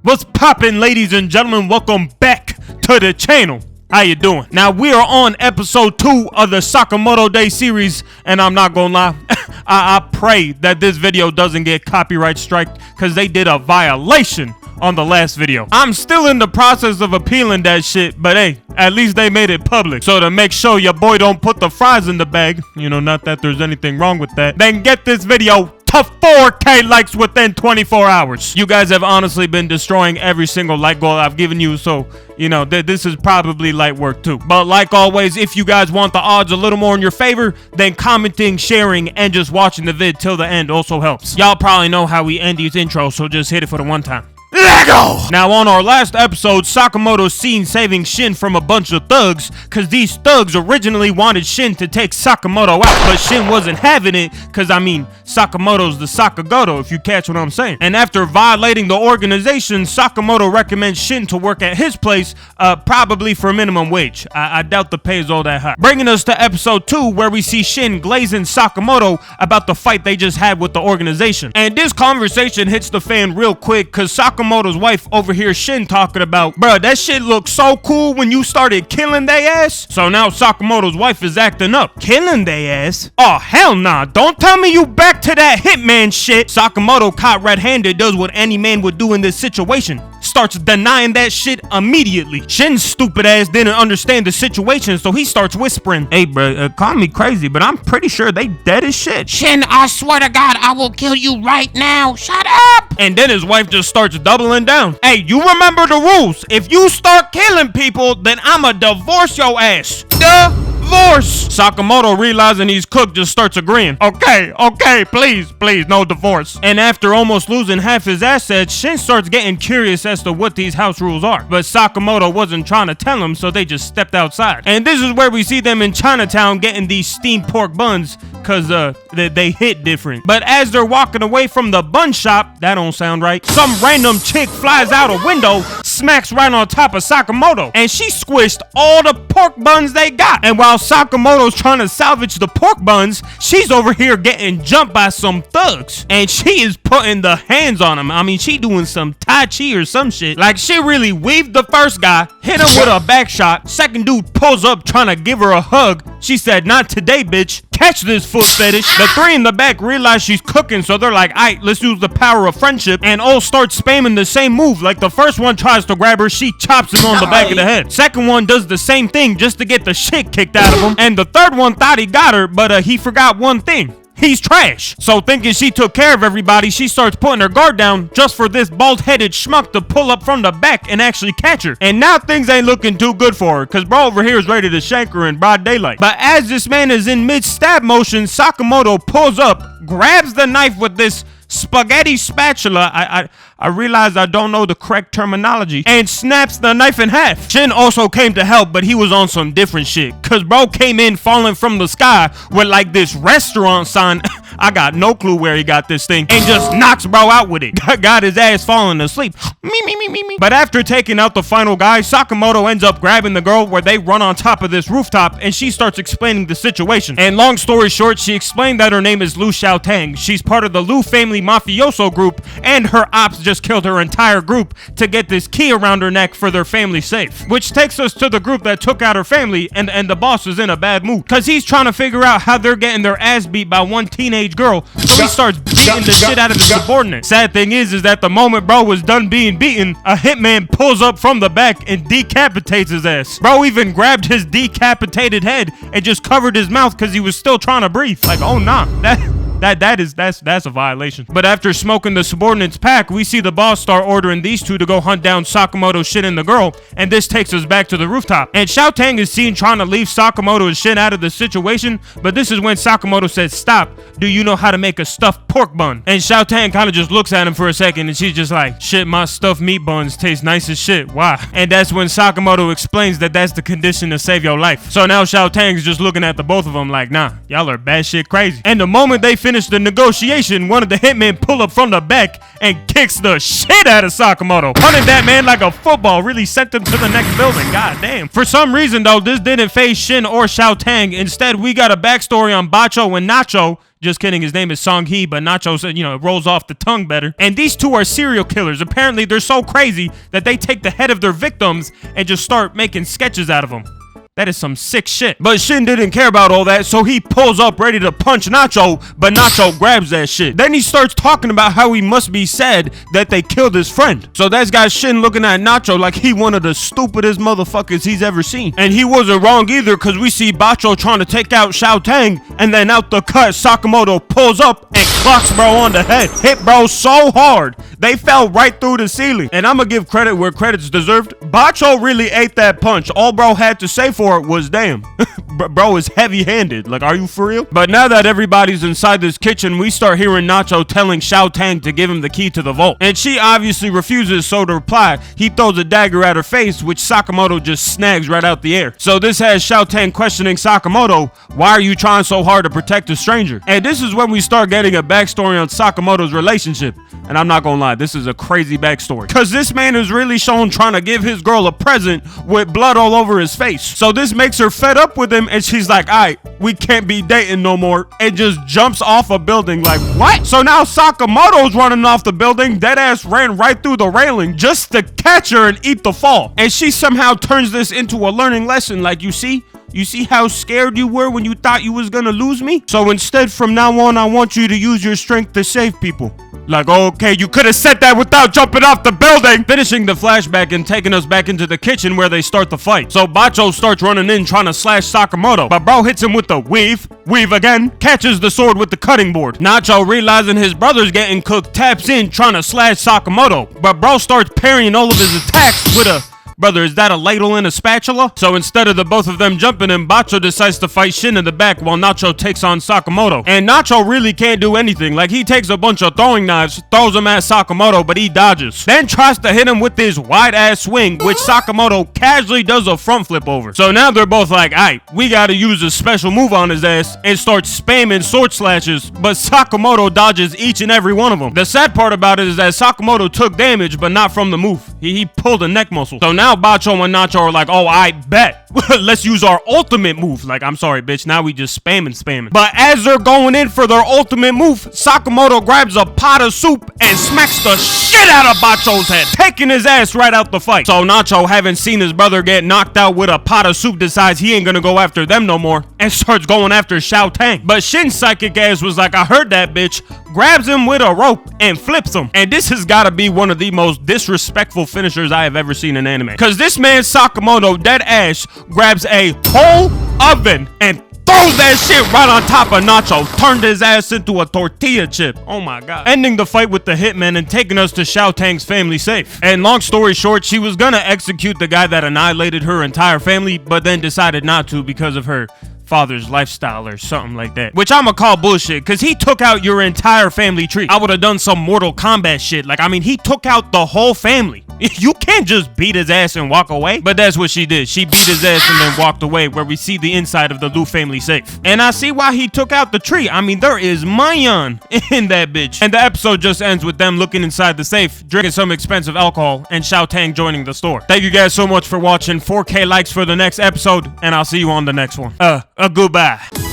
What's poppin', ladies and gentlemen? Welcome back to the channel. How you doing? Now, we are on episode 2 of the Sakamoto Day series, and I'm not gonna lie, I pray that this video doesn't get copyright striked, because they did a violation on the last video. I'm still in the process of appealing that shit, but hey, at least they made it public. So to make sure your boy don't put the fries in the bag, you know, not that there's anything wrong with that, then get this video to 4K likes within 24 hours. You guys have honestly been destroying every single like goal I've given you, so, you know, this is probably light work too. But like always, if you guys want the odds a little more in your favor, then commenting, sharing, and just watching the vid till the end also helps. Y'all probably know how we end these intros, so just hit it for the one time. Lego! Now, on our last episode, Sakamoto's seen saving Shin from a bunch of thugs, cause these thugs originally wanted Shin to take Sakamoto out, but Shin wasn't having it, cause I mean, Sakamoto's the Sakagoto, if you catch what I'm saying. And after violating the organization, Sakamoto recommends Shin to work at his place, probably for minimum wage. I doubt the pay is all that high. Bringing us to episode 2, where we see Shin glazing Sakamoto about the fight they just had with the organization. And this conversation hits the fan real quick, cause Sakamoto's wife overhears Shin talking about, bruh, that shit looked so cool when you started killing they ass. So now Sakamoto's wife is acting up. Killing they ass? Oh, hell nah. Don't tell me you back to that hitman shit. Sakamoto, caught red-handed, does what any man would do in this situation. Starts denying that shit immediately. Shin's stupid ass didn't understand the situation, so he starts whispering, hey, bruh, call me crazy, but I'm pretty sure they dead as shit. Shin, I swear to God, I will kill you right now. Shut up! And then his wife just starts doubling down. Hey, you remember the rules. If you start killing people, then I'ma divorce your ass. Divorce! Sakamoto, realizing he's cooked, just starts agreeing. Okay, please, no divorce. And after almost losing half his assets, Shin starts getting curious as to what these house rules are. But Sakamoto wasn't trying to tell him, so they just stepped outside. And this is where we see them in Chinatown getting these steamed pork buns, cause they hit different. But as they're walking away from the bun shop, that don't sound right, some random chick flies out a window, smacks right on top of Sakamoto, and she squished all the pork buns they got. And while Sakamoto's trying to salvage the pork buns, she's over here getting jumped by some thugs, and she is putting the hands on him. I mean, she doing some Tai Chi or some shit. Like, she really weaved the first guy, hit him with a back shot. Second dude pulls up trying to give her a hug. She said, not today, bitch. Catch this foot fetish. The three in the back realize she's cooking, so they're like, aight, let's use the power of friendship, and all start spamming the same move. Like, the first one tries to grab her, she chops him on the back of the head. Second one does the same thing just to get the shit kicked out of him. And the third one thought he got her, but he forgot one thing. He's trash. So thinking she took care of everybody, she starts putting her guard down just for this bald-headed schmuck to pull up from the back and actually catch her. And now things ain't looking too good for her, cause bro over here is ready to shank her in broad daylight. But as this man is in mid-stab motion, Sakamoto pulls up, grabs the knife with this spaghetti spatula, I realize I don't know the correct terminology, and snaps the knife in half. Shin also came to help, but he was on some different shit, cause bro came in falling from the sky with like this restaurant sign. I got no clue where he got this thing, and just knocks bro out with it. Got his ass falling asleep. Me. But after taking out the final guy, Sakamoto ends up grabbing the girl, where they run on top of this rooftop, and she starts explaining the situation. And long story short, she explained that her name is Liu Xiaotang. She's part of the Liu family mafioso group, and her ops just killed her entire group to get this key around her neck for their family safe. Which takes us to the group that took out her family, and the boss is in a bad mood, cause he's trying to figure out how they're getting their ass beat by one teenage girl, so he starts beating the shit out of his subordinate. Sad thing is that the moment bro was done being beaten, a hitman pulls up from the back and decapitates his ass. Bro even grabbed his decapitated head and just covered his mouth cause he was still trying to breathe. Like, oh nah, that's a violation. But after smoking the subordinate's pack, we see the boss start ordering these two to go hunt down Sakamoto's Shin and the girl, and this takes us back to the rooftop. And Xiaotang is seen trying to leave Sakamoto's Shin out of the situation, but this is when Sakamoto says, stop, do you know how to make a stuffed pork bun? And Xiaotang kind of just looks at him for a second, and she's just like, shit, my stuffed meat buns taste nice as shit, why? And that's when Sakamoto explains that that's the condition to save your life. So now Xiaotang's just looking at the both of them like, nah, y'all are batshit crazy. And the moment they finish the negotiation, one of the hitmen pull up from the back and kicks the shit out of Sakamoto. Punted that man like a football, really sent him to the next building. God damn. For some reason though, this didn't phase Shin or Xiaotang. Instead, we got a backstory on Bacho and Nacho Just kidding, his name is Song-hee, but Nacho said, it rolls off the tongue better. And these two are serial killers. Apparently, they're so crazy that they take the head of their victims and just start making sketches out of them. That is some sick shit. But Shin didn't care about all that, so he pulls up ready to punch Nacho, but Nacho grabs that shit. Then he starts talking about how he must be sad that they killed his friend. So that's got Shin looking at Nacho like he one of the stupidest motherfuckers he's ever seen. And he wasn't wrong either, because we see Bacho trying to take out Xiao Tang, and then out the cut, Sakamoto pulls up and clocks bro on the head. Hit bro so hard, they fell right through the ceiling. And I'm gonna give credit where credit's deserved. Bacho really ate that punch. All bro had to say for it was damn. Bro is heavy-handed. Like, are you for real? But now that everybody's inside this kitchen, we start hearing Nacho telling Xiao Tang to give him the key to the vault. And she obviously refuses, so to reply, he throws a dagger at her face, which Sakamoto just snags right out the air. So this has Xiao Tang questioning Sakamoto, why are you trying so hard to protect a stranger? And this is when we start getting a backstory on Sakamoto's relationship. And I'm not gonna lie, this is a crazy backstory. Cause this man is really shown trying to give his girl a present with blood all over his face. So this makes her fed up with him and she's like, alright, we can't be dating no more. And just jumps off a building like, what? So now Sakamoto's running off the building. That ass ran right through the railing just to catch her and eat the fall. And she somehow turns this into a learning lesson. Like, you see how scared you were when you thought you was gonna lose me? So instead, from now on, I want you to use your strength to save people. Like, okay, you could have said that without jumping off the building. Finishing the flashback and taking us back into the kitchen where they start the fight. So Bacho starts running in trying to slash Sakamoto, but bro hits him with the weave again, catches the sword with the cutting board. Nacho, realizing his brother's getting cooked, taps in trying to slash Sakamoto, but bro starts parrying all of his attacks with a... Brother, is that a ladle and a spatula? So instead of the both of them jumping him, Bacho decides to fight Shin in the back while Nacho takes on Sakamoto. And Nacho really can't do anything. Like, he takes a bunch of throwing knives, throws them at Sakamoto, but he dodges. Then tries to hit him with this wide-ass swing, which Sakamoto casually does a front flip over. So now they're both like, aight, we gotta use a special move on his ass, and starts spamming sword slashes, but Sakamoto dodges each and every one of them. The sad part about it is that Sakamoto took damage, but not from the move. He pulled a neck muscle. So now Bacho and Nacho are like, oh, I bet. Let's use our ultimate move. Like, I'm sorry, bitch. Now we just spamming. But as they're going in for their ultimate move, Sakamoto grabs a pot of soup and smacks the shit out of Bacho's head, taking his ass right out the fight. So Nacho, having seen his brother get knocked out with a pot of soup, decides he ain't gonna go after them no more and starts going after Xiao Tang. But Shin's psychic ass was like, I heard that, bitch. Grabs him with a rope and flips him. And this has got to be one of the most disrespectful finishers I have ever seen in anime. Because this man Sakamoto, dead ass, grabs a whole oven and throws that shit right on top of Nacho. Turned his ass into a tortilla chip. Oh my god. Ending the fight with the hitman and taking us to Xiao Tang's family safe. And long story short, she was gonna execute the guy that annihilated her entire family, but then decided not to because of her father's lifestyle or something like that, which I'ma call bullshit, because he took out your entire family tree. I would have done some Mortal Kombat shit. Like, I mean, he took out the whole family. You can't just beat his ass and walk away. But that's what she did. She beat his ass and then walked away, where we see the inside of the Lu family safe. And I see why he took out the tree. I mean, there is Mayan in that bitch. And the episode just ends with them looking inside the safe, drinking some expensive alcohol, and Xiao Tang joining the store. Thank you guys so much for watching. 4K likes for the next episode, and I'll see you on the next one. Goodbye.